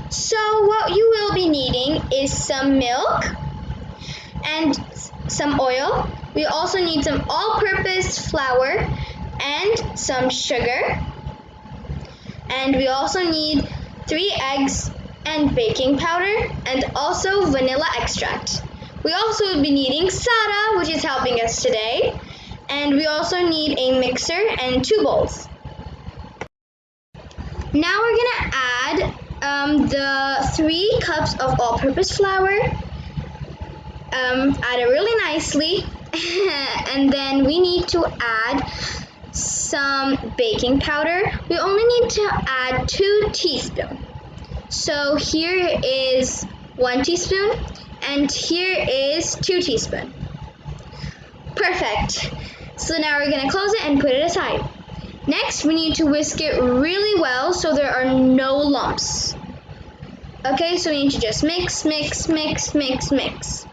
So what you will be needing is some milk and some oil. We also need some all-purpose flour and some sugar. And we also need 3 eggs and baking powder and also vanilla extract. We also will be needing Sada, which is helping us today. And we also need a mixer and 2 bowls. Now we're gonna add the 3 cups of all-purpose flour. Add it really nicely. And then we need to add some baking powder. We only need to add 2 teaspoons. So here is 1 teaspoon and here is 2 teaspoons. Perfect. So now we're gonna close it and put it aside. Next, we need to whisk it really well so there are no lumps. Okay, so we need to just mix, mix, mix, mix, mix.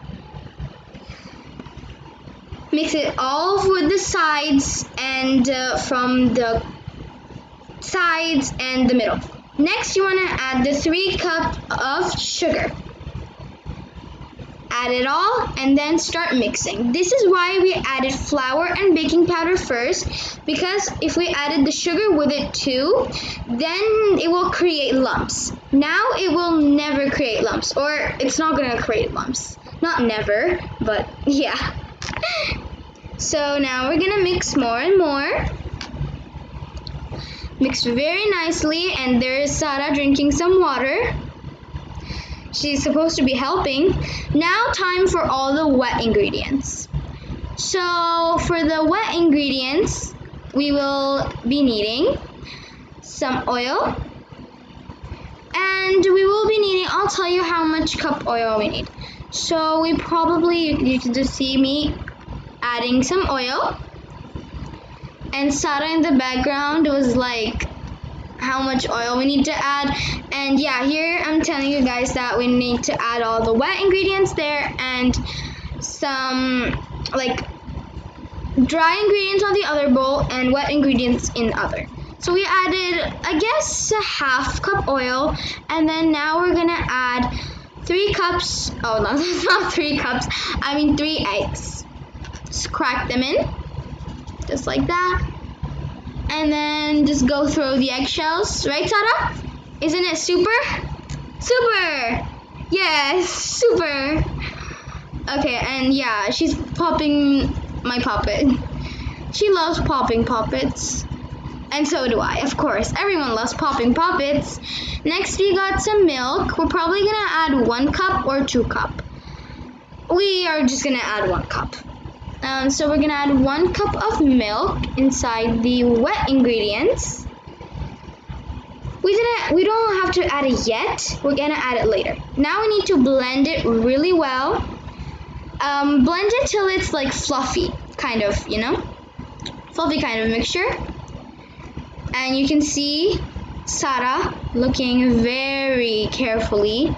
Mix it all with the sides and from the sides and the middle. Next, you want to add the 3 cups of sugar. Add it all and then start mixing. This is why we added flour and baking powder first, because if we added the sugar with it too, then it will create lumps. Now it will never create lumps, or it's not going to create lumps. Not never, but yeah. So now we're gonna mix more and more. Mix very nicely, and there's Sada drinking some water. She's supposed to be helping. Now time for all the wet ingredients. So for the wet ingredients, we will be needing some oil. And we will be needing, I'll tell you how much cup oil we need. So we probably, you can just see me adding some oil, and Sada in the background was like how much oil we need to add. And yeah, here I'm telling you guys that we need to add all the wet ingredients there and some like dry ingredients on the other bowl and wet ingredients in the other. So we added, I guess, a half cup oil, and then now we're gonna add 3 cups, oh no, that's not 3 cups, I mean 3 eggs. Just crack them in, just like that, and then just go through the eggshells, right Sada? Isn't it super? Super! Yes, super! Okay, and yeah, she's popping my puppet. She loves popping puppets, and so do I, of course. Everyone loves popping puppets. Next, we got some milk. We're probably gonna add 1 cup or 2 cup. We are just gonna add 1 cup. So we're gonna add 1 cup of milk inside the wet ingredients. We don't have to add it yet. We're gonna add it later. Now we need to blend it really well. Blend it till it's like fluffy, kind of, you know, fluffy kind of mixture. And you can see Sada looking very carefully.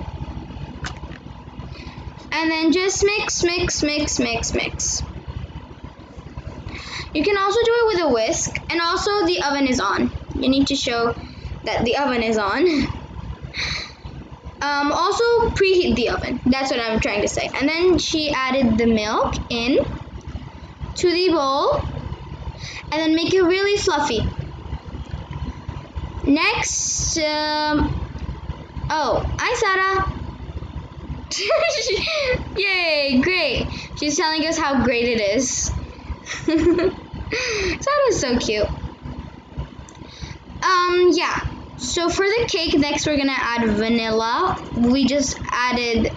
And then just mix, mix, mix, mix, mix. You can also do it with a whisk, and also the oven is on. You need to show that the oven is on. Also preheat the oven. That's what I'm trying to say. And then she added the milk in to the bowl, and then make it really fluffy. Next, oh, hi Sada. Yay, great. She's telling us how great it is. Sada's so cute. Yeah. So for the cake, next we're gonna add vanilla. We just added,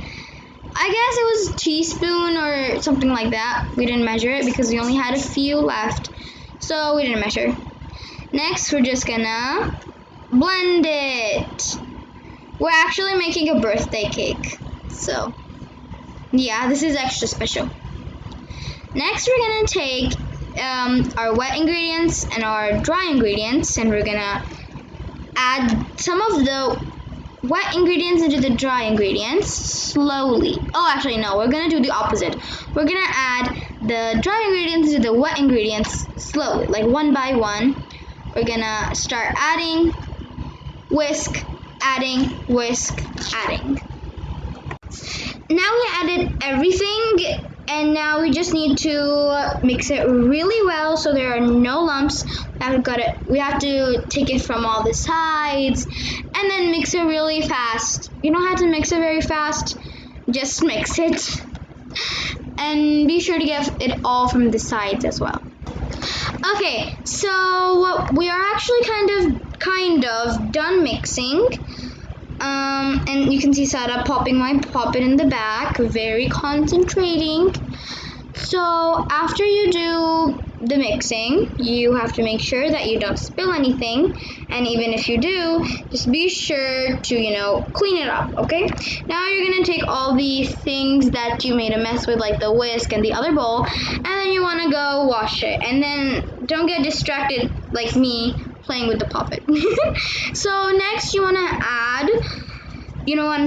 I guess it was a teaspoon or something like that. We didn't measure it because we only had a few left, so we didn't measure. Next, we're just gonna blend it. We're actually making a birthday cake, so yeah, this is extra special. Next, we're gonna take our wet ingredients and our dry ingredients, and we're gonna add some of the wet ingredients into the dry ingredients slowly. Oh, actually no, we're gonna do the opposite. We're gonna add the dry ingredients to the wet ingredients slowly, like one by one. We're gonna start adding, whisk, adding, whisk, adding. Now we added everything, and now we just need to mix it really well so there are no lumps. We have to take it from all the sides and then mix it really fast. You don't have to mix it very fast, just mix it. And be sure to get it all from the sides as well. Okay, so we are actually kind of done mixing. And you can see Sarah popping my poppet in the back, very concentrating. So after you do the mixing, you have to make sure that you don't spill anything. And even if you do, just be sure to, clean it up, okay? Now you're gonna take all the things that you made a mess with, like the whisk and the other bowl, and then you wanna go wash it. And then don't get distracted like me playing with the poppet. So next you wanna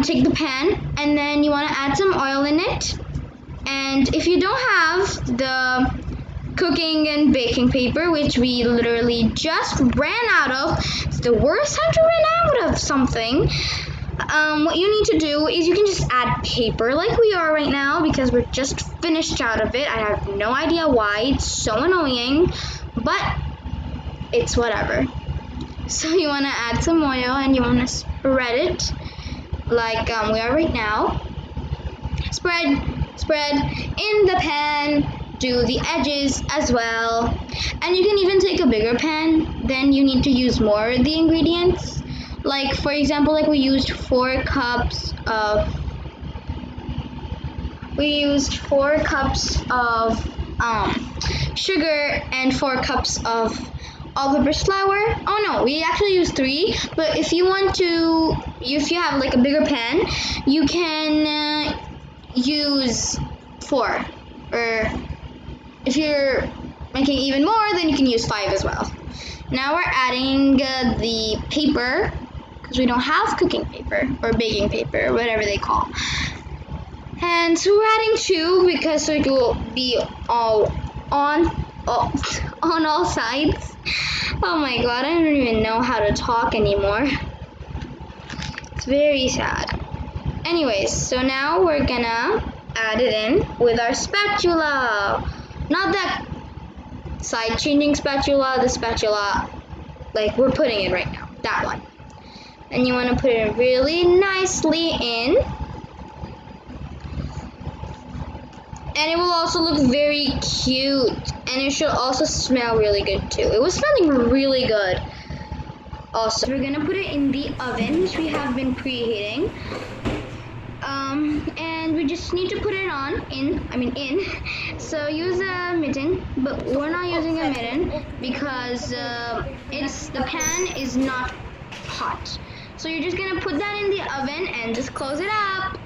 take the pan, and then you wanna add some oil in it. And if you don't have the cooking and baking paper, which we literally just ran out of, it's the worst time to run out of something. What you need to do is you can just add paper like we are right now, because we're just finished out of it. I have no idea why, it's so annoying, but it's whatever. So you want to add some oil and you want to spread it like we are right now. Spread in the pan, do the edges as well. And you can even take a bigger pan, then you need to use more of the ingredients. Like for example, we used 4 cups of sugar and 4 cups of all-purpose flour. Oh no, we actually used 3, but if you have like a bigger pan, you can use 4, or if you're making even more, then you can use 5 as well. Now we're adding the paper, because we don't have cooking paper or baking paper, whatever they call. And so we're adding 2 because it will be all on all sides. Oh my god, I don't even know how to talk anymore. It's very sad. Anyways, so now we're gonna add it in with our spatula. Not that side changing spatula, the spatula like we're putting in right now, that one. And you want to put it really nicely in. And it will also look very cute, and it should also smell really good too. It was smelling really good. Also, we're gonna put it in the oven, which we have been preheating. And we just need to put it in. So use a mitten, but we're not using a mitten because the pan is not hot. So you're just gonna put that in the oven and just close it up.